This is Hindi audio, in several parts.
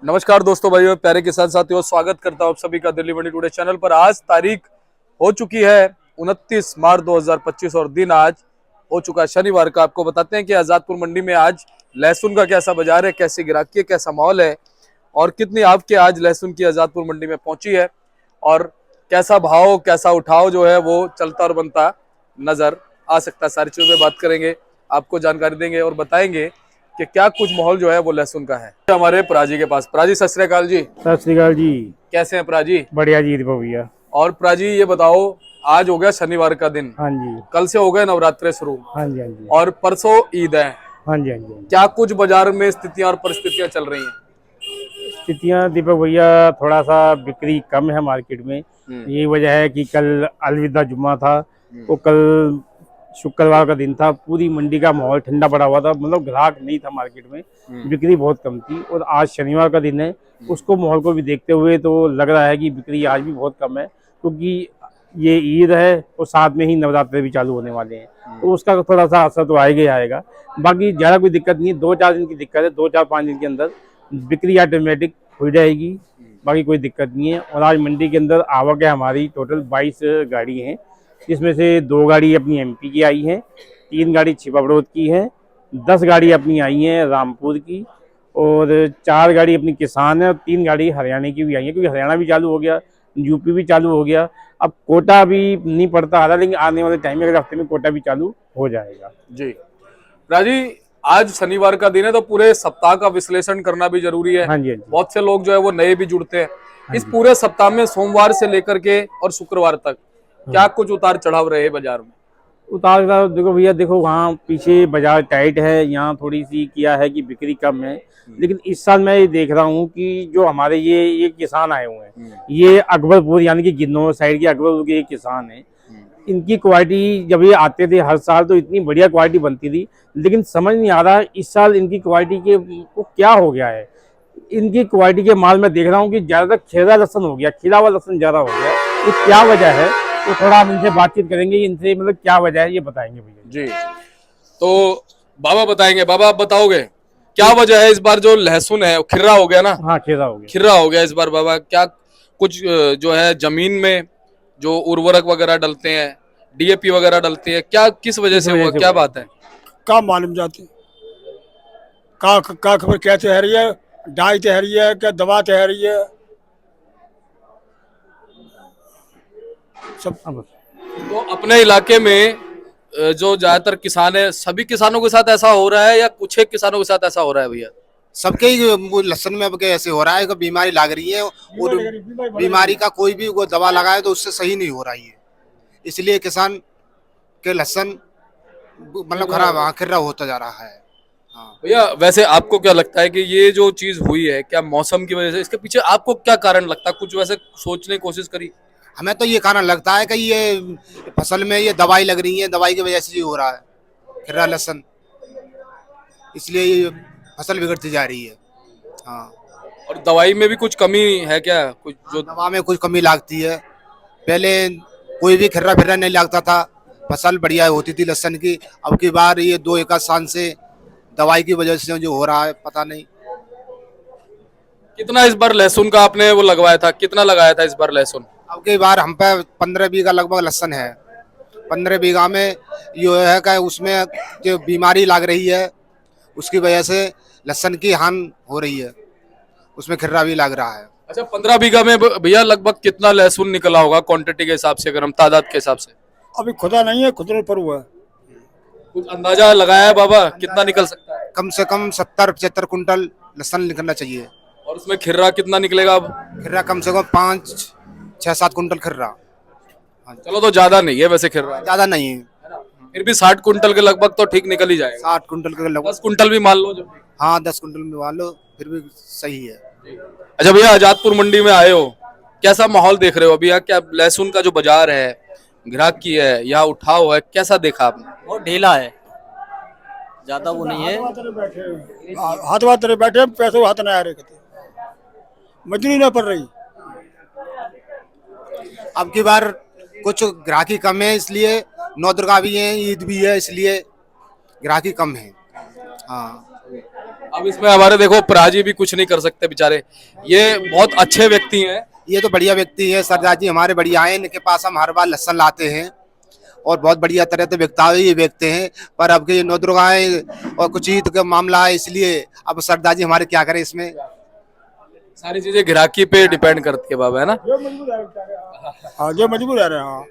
नमस्कार दोस्तों, भाइयों, प्यारे किसान साथियों, स्वागत करता हूं आप सभी का दिल्ली मंडी टुडे चैनल पर। आज तारीख हो चुकी है 29 मार्च 2025 और दिन आज हो चुका है शनिवार का। आपको बताते हैं कि आजादपुर मंडी में आज लहसुन का कैसा बाजार है, कैसी गिराकी है, कैसा माहौल है और कितनी आपके आज लहसुन की आजादपुर मंडी में पहुंची है और कैसा भाव, कैसा उठाव जो है वो चलता और बनता नजर आ सकता है। सारी चीजों पे बात करेंगे, आपको जानकारी देंगे और बताएंगे कि क्या कुछ माहौल जो है वो लहसुन का है। हमारे प्राजी के पास। प्राजी, सत श्री अकाल जी। सत श्री अकाल जी। कैसे हैं प्राजी? बढ़िया जी दीपक भैया। और प्राजी ये बताओ, आज हो गया शनिवार का दिन, हाँ जी। कल से हो गए नवरात्रे शुरू हाँ जी। हाँ जी। और परसों ईद है। हाँ जी। हाँ जी। क्या कुछ बाजार में स्थितियां और परिस्थितियां चल रही हैं? स्थितियाँ दीपक भैया, थोड़ा सा बिक्री कम है मार्केट में। यही वजह है कि कल अलविदा जुम्मा था, तो कल शुक्रवार का दिन था, पूरी मंडी का माहौल ठंडा पड़ा हुआ था, मतलब ग्राहक नहीं था मार्केट में, बिक्री बहुत कम थी। और आज शनिवार का दिन है, उसको माहौल को भी देखते हुए तो लग रहा है कि बिक्री आज भी बहुत कम है, क्योंकि ये ईद है और साथ में ही नवरात्रे भी चालू होने वाले हैं, तो उसका थोड़ा सा असर तो आएगा ही आएगा। बाकी ज़्यादा कोई दिक्कत नहीं है, 2-4 दिन की दिक्कत है, 2-4-5 दिन के अंदर बिक्री ऑटोमेटिक हो जाएगी, बाकी कोई दिक्कत नहीं है। और आज मंडी के अंदर आवक है हमारी टोटल 22 गाड़ी हैं, जिसमें से 2 गाड़ी अपनी एमपी की आई हैं, 3 गाड़ी छिपाबड़ोद की है, 10 गाड़ी अपनी आई हैं रामपुर की, और 4 गाड़ी अपनी किसान है और 3 गाड़ी हरियाणा की भी आई है, क्योंकि हरियाणा भी चालू हो गया, यूपी भी चालू हो गया। अब कोटा भी नहीं पड़ता आ रहा, लेकिन आने वाले टाइम में अगले हफ्ते में कोटा भी चालू हो जाएगा जी राजी, आज शनिवार का दिन है तो पूरे सप्ताह का विश्लेषण करना भी जरूरी है। हाँ जी। हाँ जी। बहुत से लोग जो है वो नए भी जुड़ते हैं। इस जी। पूरे सप्ताह में सोमवार से लेकर के और शुक्रवार तक क्या कुछ उतार चढ़ाव रहे बाजार में? उतार चढ़ाव देखो भैया, देखो वहाँ पीछे बाजार टाइट है, यहाँ थोड़ी सी किया है कि बिक्री कम है, लेकिन इस साल मैं ये देख रहा हूँ कि जो हमारे ये किसान आए हुए हैं, ये अकबरपुर यानी कि गिन्नौर साइड के अकबरपुर के ये किसान हैं। इनकी क्वालिटी जब ये आते थे हर साल तो इतनी बढ़िया क्वालिटी बनती थी, लेकिन समझ नहीं आ रहा इस साल इनकी क्वालिटी के को क्या हो गया है। इनकी क्वालिटी के माल में देख रहा हूँ कि ज़्यादातर खेरा लहसन हो गया, खिला हुआ लहसन ज़्यादा हो गया, तो क्या वजह है? तो थोड़ा हम इनसे बातचीत करेंगे, इनसे मतलब क्या वजह है ये बताएंगे भैया जी, तो बाबा बताएंगे। बाबा, आप बताओगे क्या वजह है इस बार जो लहसुन है खिर्रा हो गया ना? हाँ, खेरा हो गया। खिर्रा हो गया इस बार बाबा। क्या कुछ जो है जमीन में जो उर्वरक वगैरह डलते हैं, डीएपी वगैरह डलती है, क्या किस वजह से हुआ, क्या बात है? का मालूम जाती का खबर क्या तैयारी है, डाई तैयारी है क्या दवा तैयारी है सब। अब तो अपने इलाके में जो ज्यादातर किसान है, सभी किसानों के साथ ऐसा हो रहा है या कुछ एक किसानों के साथ ऐसा हो रहा है भैया? सबके ही वो लहसन में अब के ऐसे हो रहा है कि बीमारी लग रही है, और बीमारी का कोई भी वो दवा लगाए तो उससे सही नहीं हो रही है, इसलिए किसान के लहसन मतलब खराब खिर्रा होता जा रहा है। हाँ, भैया, वैसे आपको क्या लगता है कि ये जो चीज हुई है क्या मौसम की वजह से? इसके पीछे आपको क्या कारण लगता है? कुछ वैसे सोचने की कोशिश करी? हमें तो ये कारण लगता है कि ये फसल में ये दवाई लग रही है, दवाई की वजह से ये हो रहा है खिर्रा लहसन, इसलिए ये फसल बिगड़ती जा रही है। हाँ, और दवाई में भी कुछ कमी है क्या? कुछ जो दवा में कुछ कमी लगती है, पहले कोई भी खर्रा फिर्रा नहीं लगता था, फसल बढ़िया होती थी लहसन की। अब की बार ये 2 साल से दवाई की वजह से जो हो रहा है पता नहीं। कितना इस बार लहसुन का आपने वो लगवाया था, कितना लगाया था इस बार लहसुन? अब की बार हम पे 15 बीघा लगभग लहसन है। 15 बीघा में ये है कि उसमें जो बीमारी लग रही है उसकी वजह से लहसन की हान हो रही है, उसमें खर्रा भी लग रहा है। अच्छा, 15 बीघा में भैया लगभग कितना लहसुन निकला होगा क्वांटिटी के हिसाब से, अगर हम तादाद के हिसाब से? अभी खुदा नहीं है, खुदरे पर हुआ है। कुछ अंदाजा लगाया है बाबा, कितना निकल सकता है? कम से कम 70-75 कुंटल लहसन निकलना चाहिए। और उसमें खिर्रा कितना निकलेगा अब? खर्रा कम से कम 5-6-7 कुंटल खर्रा। चलो, तो ज्यादा नहीं है वैसे खिर्रा, ज्यादा नहीं है, फिर भी 60 कुंटल के लगभग तो ठीक निकल ही जाएगा। 60 कुंटल के लगभग। 10 कुंटल भी मान लो जो। हाँ, 10 कुंटल में मान लो फिर भी सही है। अच्छा भैया, आजादपुर मंडी में आए हो, कैसा माहौल देख रहे हो अभी? यहाँ क्या लहसुन का जो बाजार है, ग्राहकी है, यहाँ उठाव है, कैसा देखा आपने? बहुत ढीला है, ज्यादा वो नहीं है। हाथ बात तेरे बैठे पैसे हाथ नहीं आ रहे, कहते मजदूरी ना पड़ रही। अब की बार कुछ ग्राहकी कम है, इसलिए नौ दुर्गा भी है, ईद भी है, इसलिए ग्राहकी कम है। हाँ, अब इसमें हमारे देखो पराजी भी कुछ नहीं कर सकते बेचारे, ये बहुत अच्छे व्यक्ति हैं। ये तो बढ़िया व्यक्ति है, सरदार जी हमारे बढ़िया हैं, इनके पास हम हर बार लहसन लाते हैं और बहुत बढ़िया तरह से बिकता ये बेचते हैं। पर अब के नौदुर्गाएं और कुछ ईद का मामला है, इसलिए अब सरदार जी हमारे क्या करें इसमें। सारी चीजें ग्राहकी पे डिपेंड करती है बाबा, है ना। हाँ जो मजबूर है हाँ।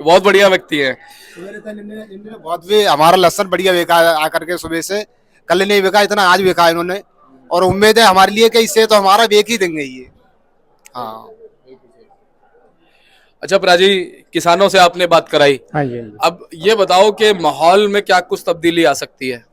बहुत बढ़िया व्यक्ति है। इन्होंने बहुत भी हमारा लहसन बढ़िया बेचा आकर के सुबह से, कल नहीं बेचा इतना, आज बेचा इन्होंने, और उम्मीद है हमारे लिए कि इससे तो हमारा बेच ही देंगे ये। हाँ अच्छा पराजी, किसानों से आपने बात कराई, हाँ जी, हाँ जी। अब ये बताओ कि माहौल में क्या कुछ तब्दीली आ सकती है।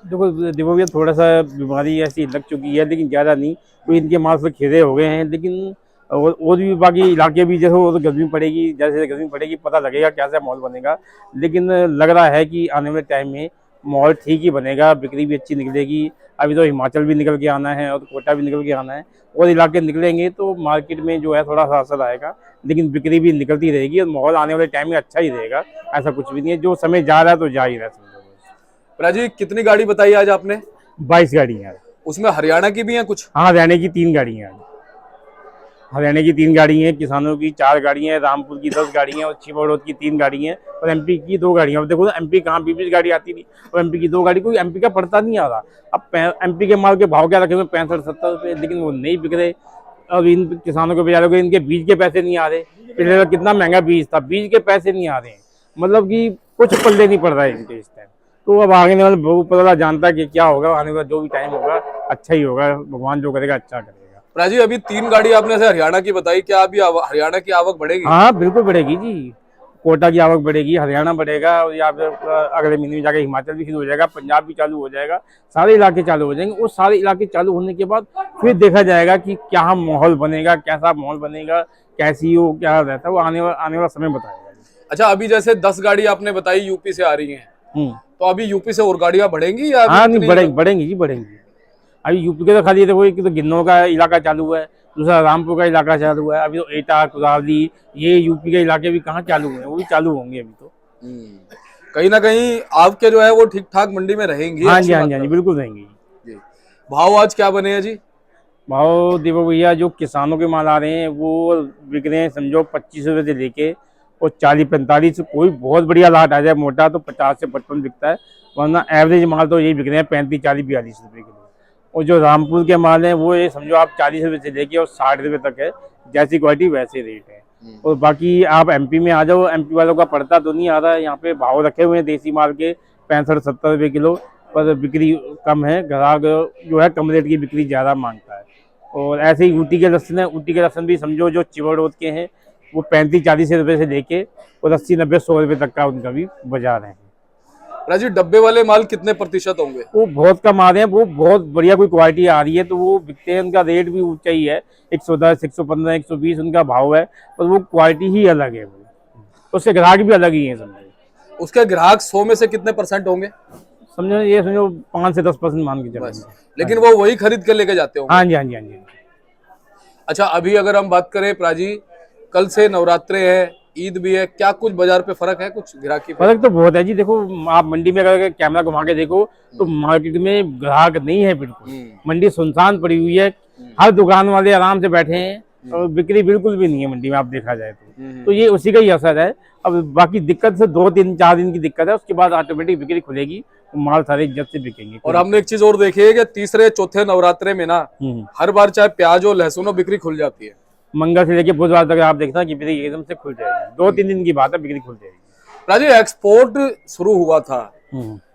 देखो देखो भैया, थोड़ा सा बीमारी ऐसी लग चुकी है, लेकिन ज़्यादा नहीं, तो इनके माल से खेदे हो गए हैं। लेकिन और भी बाकी इलाके भी जैसे वो तो गर्मी पड़ेगी, जैसे गर्मी पड़ेगी पता लगेगा कैसा माहौल बनेगा। लेकिन लग रहा है कि आने वाले टाइम में माहौल ठीक ही बनेगा, बिक्री भी अच्छी निकलेगी। अभी तो हिमाचल भी निकल के आना है और कोटा भी निकल के आना है, और इलाके निकलेंगे तो मार्केट में जो है थोड़ा सा असर आएगा, लेकिन बिक्री भी निकलती रहेगी और माहौल आने वाले टाइम में अच्छा ही रहेगा। ऐसा कुछ भी नहीं है, जो समय जा रहा है तो जा ही रहा है। पराजी कितनी गाड़ी बताई आज आपने? 22 गाड़ियाँ। उसमें हरियाणा की भी हैं कुछ? हाँ, हरियाणा की 3 गाड़ियाँ हैं। हरियाणा की 3 गाड़ी हैं, किसानों की 4 गाड़ियाँ हैं, रामपुर की 10 गाड़ियाँ हैं और छिबौड़ौद की 3 गाड़ियाँ हैं और एमपी की 2 गाड़ियाँ। अब देखो ना, एमपी कहाँ 20 गाड़ी आती थी और एमपी की 2 गाड़ी, कोई एमपी का पड़ता नहीं आ रहा। अब एमपी के माल के भाव क्या रखे हुए 65-70 रुपये, लेकिन वो नहीं बिक रहे। अब इन किसानों को बेचारों को इनके बीज के पैसे नहीं आ रहे। पहले कितना महंगा बीज था, बीज के पैसे नहीं आ रहे हैं, मतलब कि कुछ पल्ले नहीं पड़ रहा है इनके इस टाइम। तो अब आगे वाले पता जानता है कि क्या होगा, आने वाला जो भी टाइम होगा अच्छा ही होगा, भगवान जो करेगा अच्छा करेगा। राजी, अभी 3 गाड़ी आपने से हरियाणा की बताई, क्या अभी हरियाणा की आवक बढ़ेगी? हाँ बिल्कुल बढ़ेगी जी, कोटा की आवक बढ़ेगी, हरियाणा बढ़ेगा, और या फिर अगले महीने में जाकर हिमाचल भी शुरू हो जाएगा, पंजाब भी चालू हो जाएगा, सारे इलाके चालू हो जाएंगे। और सारे इलाके चालू होने के बाद फिर देखा जाएगा कि क्या माहौल बनेगा, कैसा माहौल बनेगा, कैसी हो, क्या रहता है, वो आने वाला समय बताएगा। अच्छा, अभी जैसे 10 गाड़ी आपने बताई यूपी से आ रही है, तो अभी यूपी से और गाड़ियां बढ़ेंगी या? हाँ नहीं, बढ़ेंगी जी, बढ़ेंगी। अभी यूपी के तो खाली देखो, एक तो गिन्नौर का इलाका चालू है, दूसरा रामपुर का इलाका चालू है, अभी तो एटा, कुदावली, ये यूपी के इलाके भी कहाँ चालू हुए हैं, वो भी चालू होंगे अभी तो। कहीं ना कहीं आपके जो है वो ठीक ठाक मंडी में रहेंगी। हाँ जी, हाँ जी, हाँ जी, बिल्कुल रहेंगी जी। भाव आज क्या बने हैं जी? भाव देखो भैया, जो किसानों के माल आ रहे हैं वो बिक रहे हैं समझो 25 रुपये से लेके और 40-45। कोई बहुत बढ़िया लाट आ जाए मोटा तो 50 से 55 बिकता है, वरना एवरेज माल तो यही बिक रहे हैं 35, 40, 42 रुपये किलो। और जो रामपुर के माल हैं वो ये समझो आप 40 रुपये से लेके और 60 रुपये तक है, जैसी क्वालिटी वैसे रेट है। और बाकी आप एमपी में आ जाओ, एमपी वालों का पड़ता तो नहीं आ रहा है, यहाँ पे भाव रखे हुए हैं देसी माल के 65-70 रुपये किलो, पर बिक्री कम है। ग्राहक जो है कम रेट की बिक्री ज़्यादा मांगता है। और ऐसे ही ऊटी के लहसुन है, ऊटी के लहसुन भी समझो जो चिवड़ौद के हैं वो 35-40 रुपये से लेके और 80-90-100 रुपये तक का उनका भी बाजार है। राजू, डब्बे वाले माल कितने प्रतिशत होंगे? वो बहुत कम आ रहे हैं, वो बहुत बढ़िया कोई क्वालिटी आ रही है तो वो बिकते हैं, उनका रेट भी ऊंचा ही है, 110, 115, 120 उनका भाव है, पर वो क्वालिटी ही अलग है, वो उसके ग्राहक भी अलग ही है समझो। उसके ग्राहक 100 में से कितने % होंगे? समझो ये समझो 5 से 10% मान के चलो, लेकिन वो वही खरीद कर लेके जाते होंगे। हाँ जी, हाँ जी, हाँ जी। अच्छा, अभी अगर हम बात करें प्राजी, कल से नवरात्रे है, ईद भी है, क्या कुछ बाजार पे फर्क है, कुछ ग्राहकी पे? फर्क तो बहुत है जी। देखो आप मंडी में अगर कैमरा घुमा के देखो तो मार्केट में ग्राहक नहीं है, बिल्कुल मंडी सुनसान पड़ी हुई है, हर दुकान वाले आराम से बैठे हैं और बिक्री बिल्कुल भी नहीं है मंडी में, आप देखा जाए तो ये उसी का ही असर है। अब बाकी दिक्कत से 2-3-4 दिन की दिक्कत है, उसके बाद ऑटोमेटिक बिक्री खुलेगी, माल सारे इज्जत से बिकेंगे। और हमने एक चीज और देखी है कि तीसरे चौथे नवरात्रे में ना हर बार चाहे प्याज हो लहसुन हो, बिक्री खुल जाती है। मंगल से लेके बुधवार तक आप देखना कि बिक्री एकदम से खुल जाएगी, 2-3 दिन की बात है, बिक्री खुल जाएगी। राजू, एक्सपोर्ट शुरू हुआ था,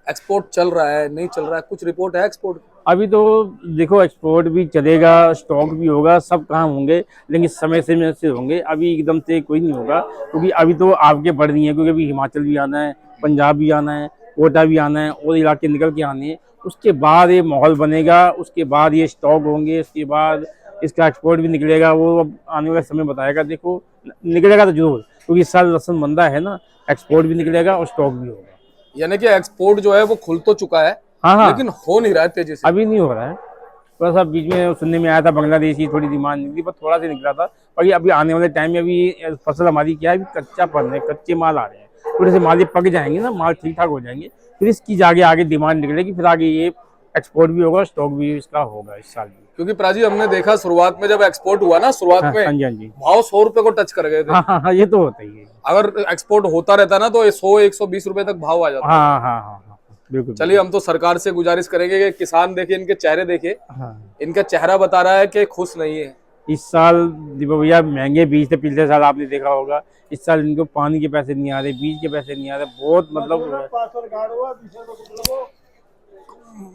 एक्सपोर्ट चल रहा है नहीं चल रहा है, कुछ रिपोर्ट है एक्सपोर्ट? अभी तो देखो एक्सपोर्ट भी चलेगा, स्टॉक भी होगा, सब काम होंगे, लेकिन समय से होंगे, अभी एकदम से कोई नहीं होगा, क्योंकि अभी तो आगे बढ़ रही है, क्योंकि अभी हिमाचल भी आना है, पंजाब भी आना है, कोटा भी आना है और इलाके निकल के आने हैं, उसके बाद ये माहौल बनेगा, उसके बाद ये स्टॉक होंगे, उसके बाद इसका एक्सपोर्ट भी निकलेगा, वो अब आने वाला समय बताएगा। देखो निकलेगा तो जरूर, क्योंकि इस साल लहसुन मंदा है ना, एक्सपोर्ट भी निकलेगा और स्टॉक भी होगा। यानी कि एक्सपोर्ट जो है वो खुल तो चुका है, हाँ, लेकिन हो नहीं रहा है तेजी से, अभी नहीं हो रहा है। थोड़ा सा बीच में सुनने में आया था बांग्लादेशी थोड़ी डिमांड निकली, पर थोड़ा सा निकला था। और ये अभी आने वाले टाइम में अभी फसल हमारी क्या है, अभी कच्चा पन है, कच्चे माल आ रहे हैं, थोड़े से माल पक जाएंगे ना, माल ठीक ठाक हो जाएंगे, फिर इसकी आगे डिमांड निकलेगी, फिर आगे ये एक्सपोर्ट भी होगा, स्टॉक भी इसका होगा इस साल भी। क्योंकि प्राजी हमने देखा शुरुआत में जब एक्सपोर्ट हुआ ना, शुरुआत हाँ में हाँ जी, हाँ जी। भाव 100 रुपए को टच कर गए थे। हाँ हाँ हाँ, ये तो होता ही है। अगर एक्सपोर्ट होता रहता ना तो 100-120 रुपए तक भाव आ जाता। हाँ हाँ हाँ हाँ, बिल्कुल। चलिए, हम तो सरकार से गुजारिश करेंगे कि किसान देखिए, इनके चेहरे देखिए, हाँ, इनका चेहरा बता रहा है कि खुश नहीं है। इस साल दीपक भैया महंगे बीज थे, पिछले साल आपने देखा होगा। इस साल इनको पानी के पैसे नहीं आ रहे, बीज के पैसे नहीं आ रहे, बहुत मतलब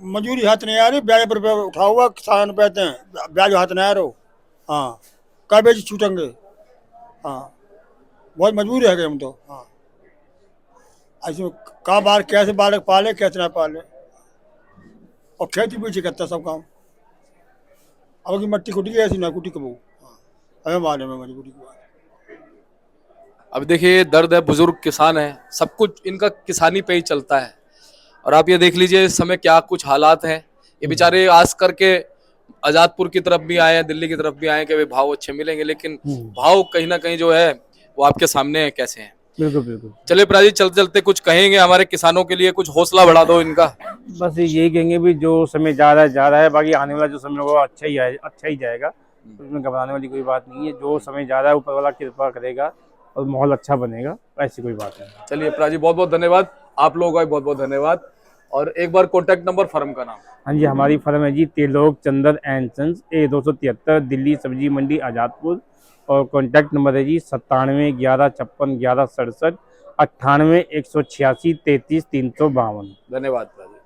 मजूरी हाथ नहीं आ रही, ब्याज पर उठा हुआ किसान पैते हैं, ब्याज हाथ नहीं आ रहा। हाँ, कब बेच छूटेंगे। हाँ, बहुत मजबूरी है कि हम तो। हाँ, ऐसे का बार कैसे बालक पाले कैसे ना पाले, और खेती पीछे करता सब काम। अब की मट्टी कुटी ऐसी ना कुटी कबू। हाँ, हमें मालूम है मजबूरी की बात। अब देखिए, दर्द है, बुजुर्ग किसान है, सब कुछ इनका किसानी पे ही चलता है। और आप ये देख लीजिए इस समय क्या कुछ हालात हैं। ये बेचारे आस करके आजादपुर की तरफ भी आए हैं, दिल्ली की तरफ भी आए हैं कि भाई भाव अच्छे मिलेंगे, लेकिन भाव कहीं ना कहीं जो है वो आपके सामने है कैसे हैं। बिल्कुल बिल्कुल। चलिए प्राजी, चलते चलते कुछ कहेंगे हमारे किसानों के लिए, कुछ हौसला बढ़ा दो इनका। बस यही कहेंगे भी जो समय जा रहा है, बाकी आने वाला जो समय होगा अच्छा ही जाएगा, उसमें घबराने वाली कोई बात नहीं है। जो समय जा रहा है ऊपर वाला कृपा करेगा और माहौल अच्छा बनेगा, ऐसी कोई बात नहीं। चलिए प्राजी, बहुत बहुत धन्यवाद, आप लोगों का भी बहुत बहुत धन्यवाद। और एक बार कॉन्टैक्ट नंबर, फर्म का नाम। हाँ जी, हमारी फर्म है जी Trilok Chander and sons, A273, Delhi Sabzi Mandi Azadpur. और कॉन्टैक्ट नंबर है जी 97 11 56 11 67, 98 186 33 352। धन्यवाद प्राजी।